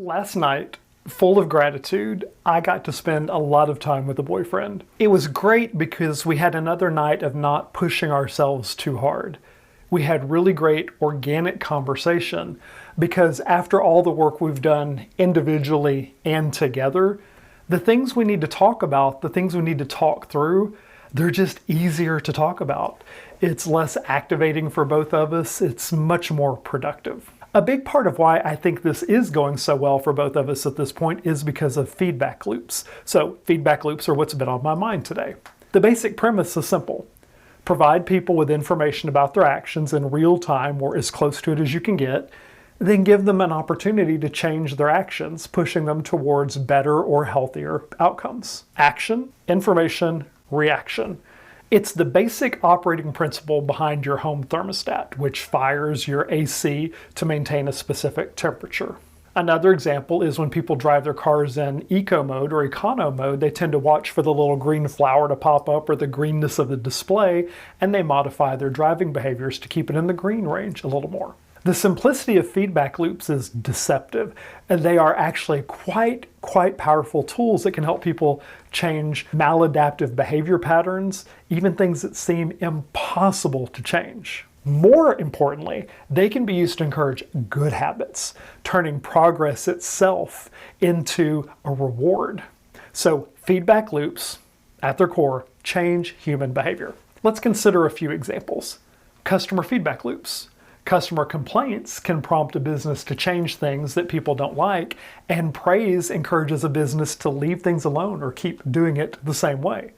Last night, full of gratitude, I got to spend a lot of time with a boyfriend. It was great because we had another night of not pushing ourselves too hard. We had really great organic conversation because after all the work we've done individually and together, the things we need to talk about, the things we need to talk through, they're just easier to talk about. It's less activating for both of us. It's much more productive. A big part of why I think this is going so well for both of us at this point is because of feedback loops. So feedback loops are what's been on my mind today. The basic premise is simple. Provide people with information about their actions in real time or as close to it as you can get, then give them an opportunity to change their actions, pushing them towards better or healthier outcomes. Action, information, reaction. It's the basic operating principle behind your home thermostat, which fires your AC to maintain a specific temperature. Another example is when people drive their cars in eco mode or econo mode, they tend to watch for the little green flower to pop up or the greenness of the display, and they modify their driving behaviors to keep it in the green range a little more. The simplicity of feedback loops is deceptive, and they are actually quite powerful tools that can help people change maladaptive behavior patterns, even things that seem impossible to change. More importantly, they can be used to encourage good habits, turning progress itself into a reward. So feedback loops, at their core, change human behavior. Let's consider a few examples. Customer feedback loops. Customer complaints can prompt a business to change things that people don't like, and praise encourages a business to leave things alone or keep doing it the same way.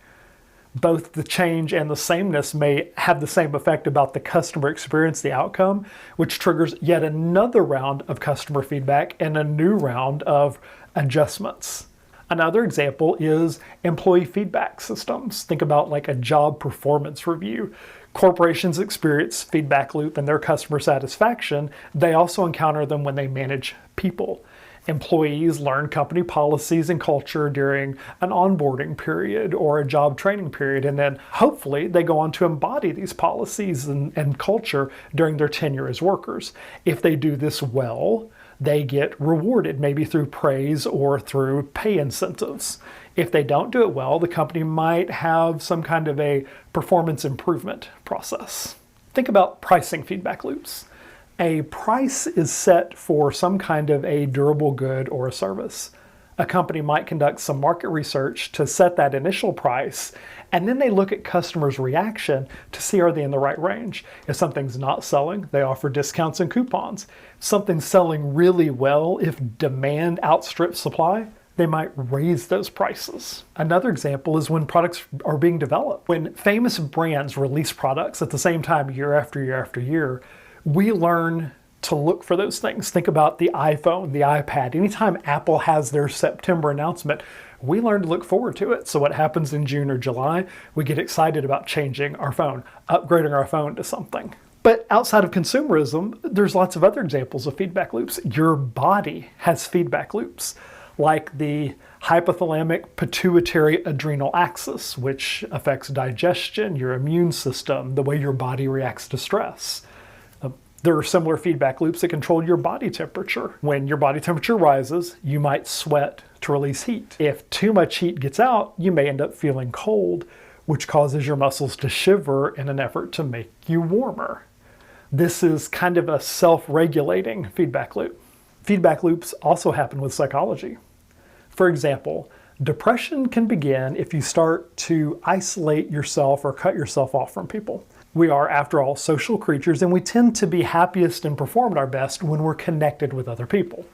Both the change and the sameness may have the same effect about the customer experience, the outcome, which triggers yet another round of customer feedback and a new round of adjustments. Another example is employee feedback systems. Think about like a job performance review. Corporations experience feedback loop in their customer satisfaction. They also encounter them when they manage people. Employees learn company policies and culture during an onboarding period or a job training period, and then hopefully they go on to embody these policies and culture during their tenure as workers. If they do this well, they get rewarded, maybe through praise or through pay incentives. If they don't do it well, the company might have some kind of a performance improvement process. Think about pricing feedback loops. A price is set for some kind of a durable good or a service. A company might conduct some market research to set that initial price, and then they look at customers' reaction to see are they in the right range. If something's not selling, they offer discounts and coupons. If something's selling really well, if demand outstrips supply, they might raise those prices. Another example is when products are being developed. When famous brands release products at the same time year after year after year, we learn to look for those things. Think about the iPhone, the iPad. Anytime Apple has their September announcement, we learn to look forward to it. So what happens in June or July, we get excited about changing our phone, upgrading our phone to something. But outside of consumerism, there's lots of other examples of feedback loops. Your body has feedback loops, like the hypothalamic pituitary adrenal axis, which affects digestion, your immune system, the way your body reacts to stress. There are similar feedback loops that control your body temperature. When your body temperature rises, you might sweat to release heat. If too much heat gets out, you may end up feeling cold, which causes your muscles to shiver in an effort to make you warmer. This is kind of a self-regulating feedback loop. Feedback loops also happen with psychology. For example, depression can begin if you start to isolate yourself or cut yourself off from people. We are, after all, social creatures, and we tend to be happiest and perform at our best when we're connected with other people.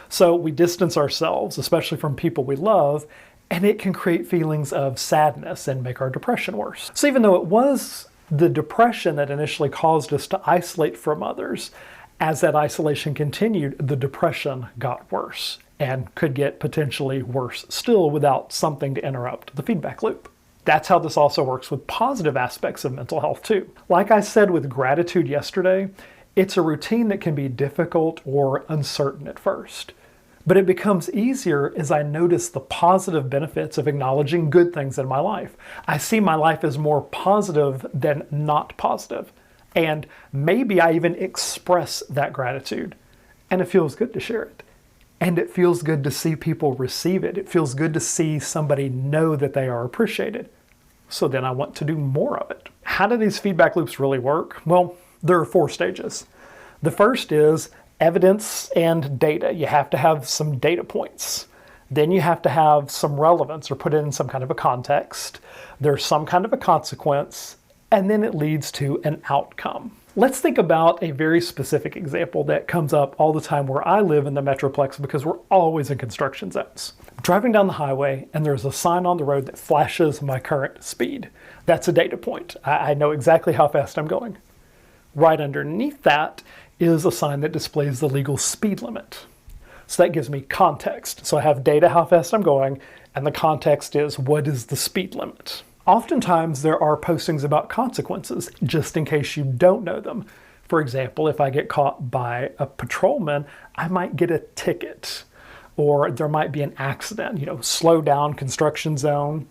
So we distance ourselves, especially from people we love, and it can create feelings of sadness and make our depression worse. So even though it was the depression that initially caused us to isolate from others, as that isolation continued, the depression got worse and could get potentially worse still without something to interrupt the feedback loop. That's how this also works with positive aspects of mental health too. Like I said with gratitude yesterday, it's a routine that can be difficult or uncertain at first. But it becomes easier as I notice the positive benefits of acknowledging good things in my life. I see my life as more positive than not positive. And maybe I even express that gratitude. And it feels good to share it. And it feels good to see people receive it. It feels good to see somebody know that they are appreciated. So then I want to do more of it. How do these feedback loops really work? Well, there are 4 stages. The first is evidence and data. You have to have some data points. Then you have to have some relevance or put it in some kind of a context. There's some kind of a consequence, and then it leads to an outcome. Let's think about a very specific example that comes up all the time where I live in the Metroplex because we're always in construction zones. I'm driving down the highway and there's a sign on the road that flashes my current speed. That's a data point. I know exactly how fast I'm going. Right underneath that is a sign that displays the legal speed limit. So that gives me context. So I have data how fast I'm going, and the context is what is the speed limit. Oftentimes there are postings about consequences, just in case you don't know them. For example, if I get caught by a patrolman, I might get a ticket, or there might be an accident, slow down, construction zone,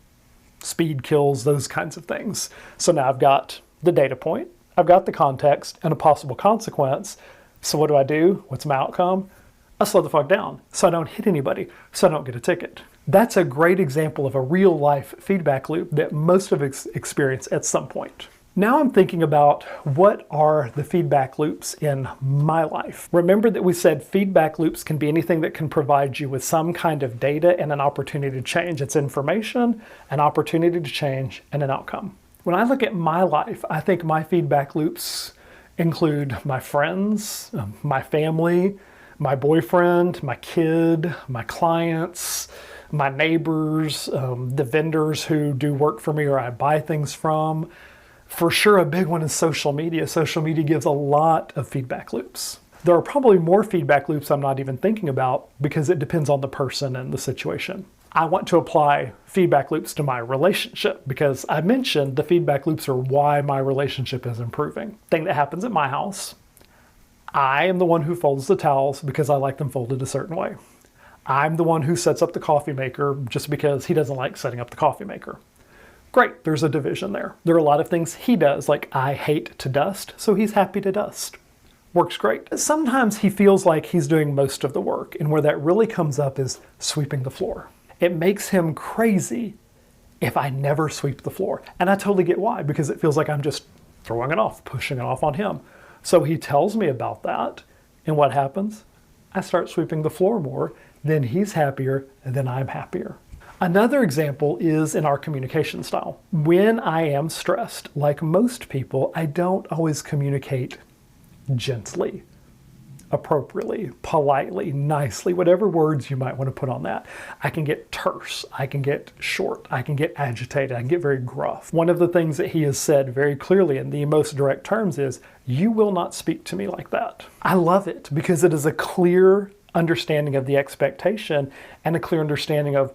speed kills, those kinds of things. So now I've got the data point, I've got the context, and a possible consequence. So what do? What's my outcome? I slow the fuck down so I don't hit anybody, so I don't get a ticket. That's a great example of a real life feedback loop that most of us experience at some point. Now I'm thinking about what are the feedback loops in my life. Remember that we said feedback loops can be anything that can provide you with some kind of data and an opportunity to change. It's information, an opportunity to change, and an outcome. When I look at my life, I think my feedback loops include my friends, my family, my boyfriend, my kid, my clients, my neighbors, the vendors who do work for me or I buy things from. For sure, a big one is social media. Social media gives a lot of feedback loops. There are probably more feedback loops I'm not even thinking about because it depends on the person and the situation. I want to apply feedback loops to my relationship because I mentioned the feedback loops are why my relationship is improving. Thing that happens at my house, I am the one who folds the towels because I like them folded a certain way. I'm the one who sets up the coffee maker just because he doesn't like setting up the coffee maker. Great, there's a division there. There are a lot of things he does, like I hate to dust, so he's happy to dust. Works great. Sometimes he feels like he's doing most of the work, and where that really comes up is sweeping the floor. It makes him crazy if I never sweep the floor. And I totally get why, because it feels like I'm just throwing it off, pushing it off on him. So he tells me about that, and what happens? I start sweeping the floor more, then he's happier, and then I'm happier. Another example is in our communication style. When I am stressed, like most people, I don't always communicate gently, appropriately, politely, nicely, whatever words you might want to put on that. I can get terse, I can get short, I can get agitated, I can get very gruff. One of the things that he has said very clearly in the most direct terms is, "You will not speak to me like that." I love it because it is a clear understanding of the expectation and a clear understanding of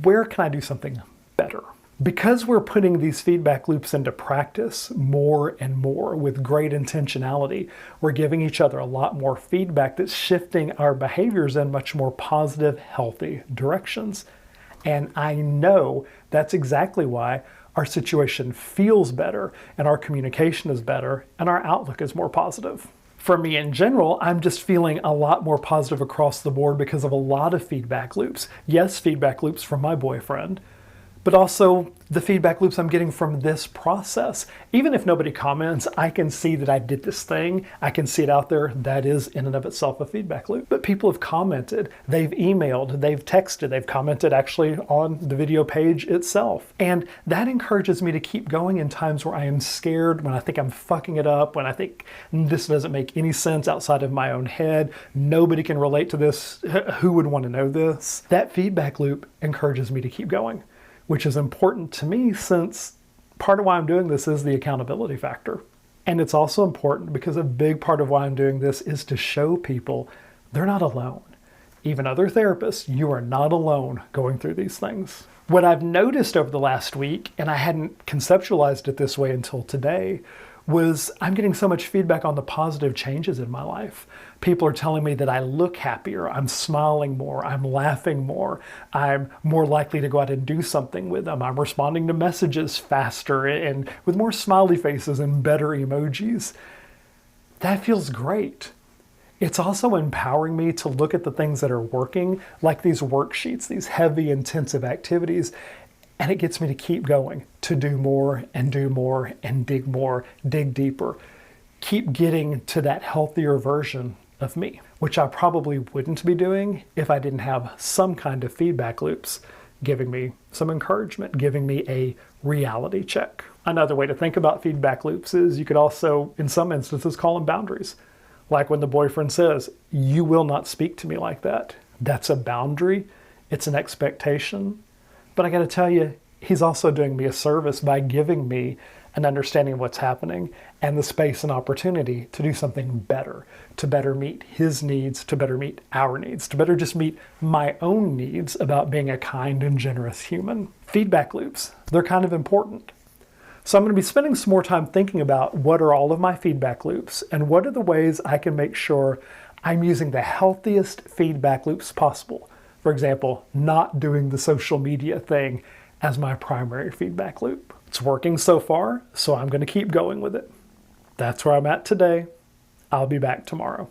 where can I do something better. Because we're putting these feedback loops into practice more and more with great intentionality, we're giving each other a lot more feedback that's shifting our behaviors in much more positive, healthy directions. And I know that's exactly why our situation feels better and our communication is better and our outlook is more positive. For me in general, I'm just feeling a lot more positive across the board because of a lot of feedback loops. Yes, feedback loops from my boyfriend, but also the feedback loops I'm getting from this process. Even if nobody comments, I can see that I did this thing. I can see it out there. That is in and of itself a feedback loop. But people have commented, they've emailed, they've texted, they've commented actually on the video page itself. And that encourages me to keep going in times where I am scared, when I think I'm fucking it up, when I think this doesn't make any sense outside of my own head. Nobody can relate to this. Who would want to know this? That feedback loop encourages me to keep going, which is important to me since part of why I'm doing this is the accountability factor. And it's also important because a big part of why I'm doing this is to show people they're not alone. Even other therapists, you are not alone going through these things. What I've noticed over the last week, and I hadn't conceptualized it this way until today, was I'm getting so much feedback on the positive changes in my life. People are telling me that I look happier, I'm smiling more, I'm laughing more, I'm more likely to go out and do something with them, I'm responding to messages faster and with more smiley faces and better emojis. That feels great. It's also empowering me to look at the things that are working, like these worksheets, these heavy, intensive activities, and it gets me to keep going, to do more and do more and dig deeper, keep getting to that healthier version of me, which I probably wouldn't be doing if I didn't have some kind of feedback loops giving me some encouragement, giving me a reality check. Another way to think about feedback loops is you could also, in some instances, call them boundaries. Like when the boyfriend says, "You will not speak to me like that." That's a boundary. It's an expectation. But I got to tell you, he's also doing me a service by giving me an understanding of what's happening and the space and opportunity to do something better, to better meet his needs, to better meet our needs, to better just meet my own needs about being a kind and generous human. Feedback loops, they're kind of important. So I'm going to be spending some more time thinking about what are all of my feedback loops and what are the ways I can make sure I'm using the healthiest feedback loops possible. For example, not doing the social media thing as my primary feedback loop. It's working so far, so I'm going to keep going with it. That's where I'm at today. I'll be back tomorrow.